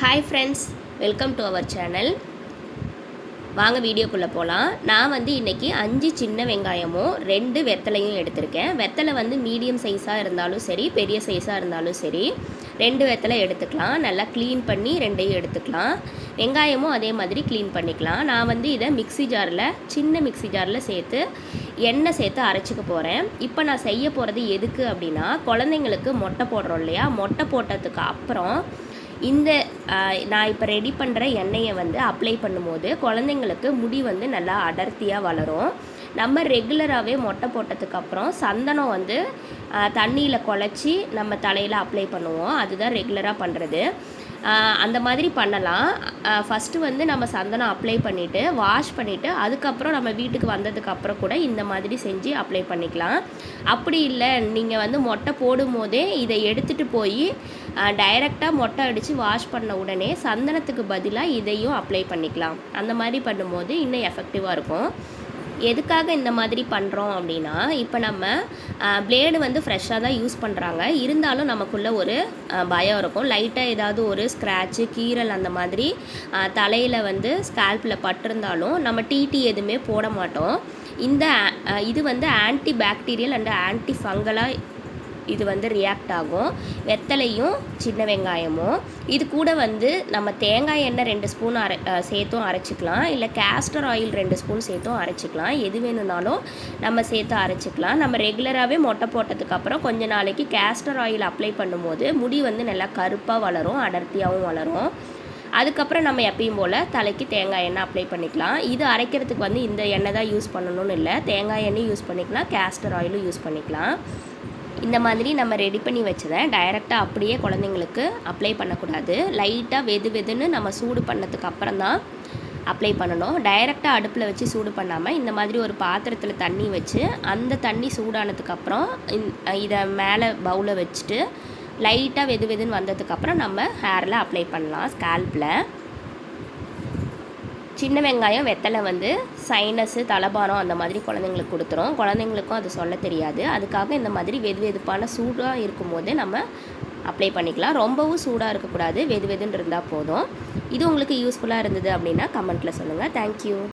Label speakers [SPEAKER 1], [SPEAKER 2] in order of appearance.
[SPEAKER 1] Hi friends, welcome to our channel. வாங்க வீடியோக்குள்ளே போகலாம். நான் இன்றைக்கி 5 சின்ன வெங்காயமும் 2 வெத்தலையும் எடுத்திருக்கேன். வெத்தலை மீடியம் சைஸாக இருந்தாலும் சரி, பெரிய சைஸாக இருந்தாலும் சரி, 2 வெத்தலை எடுத்துக்கலாம். நல்லா க்ளீன் பண்ணி 2ஐயும் எடுத்துக்கலாம். வெங்காயமும் அதே மாதிரி க்ளீன் பண்ணிக்கலாம். நான் இதை சின்ன மிக்ஸி ஜாரில் சேர்த்து எண்ணெய் சேர்த்து அரைச்சிக்க போகிறேன். இப்போ நான் செய்ய போகிறது எதுக்கு அப்படின்னா, குழந்தைங்களுக்கு மொட்டை போடுறோம் இல்லையா, மொட்டை போட்டதுக்கு அப்புறம் நான் இப்போ ரெடி பண்ணுற எண்ணெயை அப்ளை பண்ணும்போது குழந்தைங்களுக்கு முடி நல்லா அடர்த்தியாக வளரும். நம்ம ரெகுலராகவே மொட்டை போட்டதுக்கப்புறம் சந்தனம் தண்ணியில் குழச்சி நம்ம தலையில் அப்ளை பண்ணுவோம். அதுதான் ரெகுலராக பண்ணுறது. அந்த மாதிரி பண்ணலாம். ஃபஸ்ட்டு நம்ம சந்தனம் அப்ளை பண்ணிவிட்டு வாஷ் பண்ணிவிட்டு அதுக்கப்புறம் நம்ம வீட்டுக்கு வந்ததுக்கப்புறம் கூட இந்த மாதிரி செஞ்சு அப்ளை பண்ணிக்கலாம். அப்படி இல்லை, நீங்கள் மொட்டை போடும் போதே இதை எடுத்துகிட்டு போய் டைரெக்டாக மொட்டை அடித்து வாஷ் பண்ண உடனே சந்தனத்துக்கு பதிலாக இதையும் அப்ளை பண்ணிக்கலாம். அந்த மாதிரி பண்ணும்போது இன்னும் எஃபெக்டிவாக இருக்கும். எதுக்காக இந்த மாதிரி பண்ணுறோம் அப்படின்னா, இப்போ நம்ம பிளேடு ஃப்ரெஷ்ஷாக தான் யூஸ் பண்ணுறாங்க. இருந்தாலும் நமக்குள்ளே ஒரு பயம் இருக்கும். லைட்டாக ஏதாவது ஒரு ஸ்க்ராட்சு, கீறல் அந்த மாதிரி தலையில் ஸ்கால்பில் பட்டிருந்தாலும் நம்ம டிடி எதுவுமே போட மாட்டோம். இது ஆன்டி பாக்டீரியல் அண்ட் ஆன்டி ஃபங்கலாக இது ரியாக்ட் ஆகும். வெத்தலையும் சின்ன வெங்காயமும் இது கூட நம்ம தேங்காய் எண்ணெய் 2 ஸ்பூன் சேர்த்தும் அரைச்சிக்கலாம். இல்லை கேஸ்டர் ஆயில் 2 ஸ்பூன் சேர்த்தும் அரைச்சிக்கலாம். எது வேணும்னாலும் நம்ம சேர்த்து அரைச்சிக்கலாம். நம்ம ரெகுலராகவே மொட்டை போட்டதுக்கப்புறம் கொஞ்ச நாளைக்கு கேஸ்டர் ஆயில் அப்ளை பண்ணும்போது முடி நல்லா கருப்பாக வளரும், அடர்த்தியாகவும் வளரும். அதுக்கப்புறம் நம்ம எப்பயும் போல் தலைக்கு தேங்காய் எண்ணெய் அப்ளை பண்ணிக்கலாம். இது அரைக்கிறதுக்கு இந்த எண்ணெய் தான் யூஸ் பண்ணணும்னு இல்லை, தேங்காய் எண்ணெய் யூஸ் பண்ணிக்கலாம், கேஸ்டர் ஆயிலும் யூஸ் பண்ணிக்கலாம். இந்த மாதிரி நம்ம ரெடி பண்ணி வச்சதை டைரெக்டாக அப்படியே குழந்தைங்களுக்கு அப்ளை பண்ணக்கூடாது. லைட்டாக வெதுன்னு நம்ம சூடு பண்ணதுக்கு அப்புறம் தான் அப்ளை பண்ணணும். டைரெக்டாக அடுப்பில் வச்சு சூடு பண்ணாமல் இந்த மாதிரி ஒரு பாத்திரத்தில் தண்ணி வச்சு அந்த தண்ணி சூடானதுக்கப்புறம் இதை மேலே பவுலை வச்சுட்டு லைட்டாக வெதுன்னு வந்ததுக்கப்புறம் நம்ம ஹேரில் அப்ளை பண்ணலாம், ஸ்கால்பில். சின்ன வெங்காயம் வெத்தலை சைனஸு, தலபானம் அந்த மாதிரி குழந்தைங்களுக்கு கொடுத்துரும். குழந்தைங்களுக்கும் அது சொல்ல தெரியாது. அதுக்காக இந்த மாதிரி வெதுப்பான சூடாக இருக்கும்போது நம்ம அப்ளை பண்ணிக்கலாம். ரொம்பவும் சூடாக இருக்கக்கூடாது, வெதுன்னு இருந்தால் போதும். இது உங்களுக்கு யூஸ்ஃபுல்லாக இருந்தது அப்படின்னா கமெண்ட்டில் சொல்லுங்கள். தேங்க்யூ.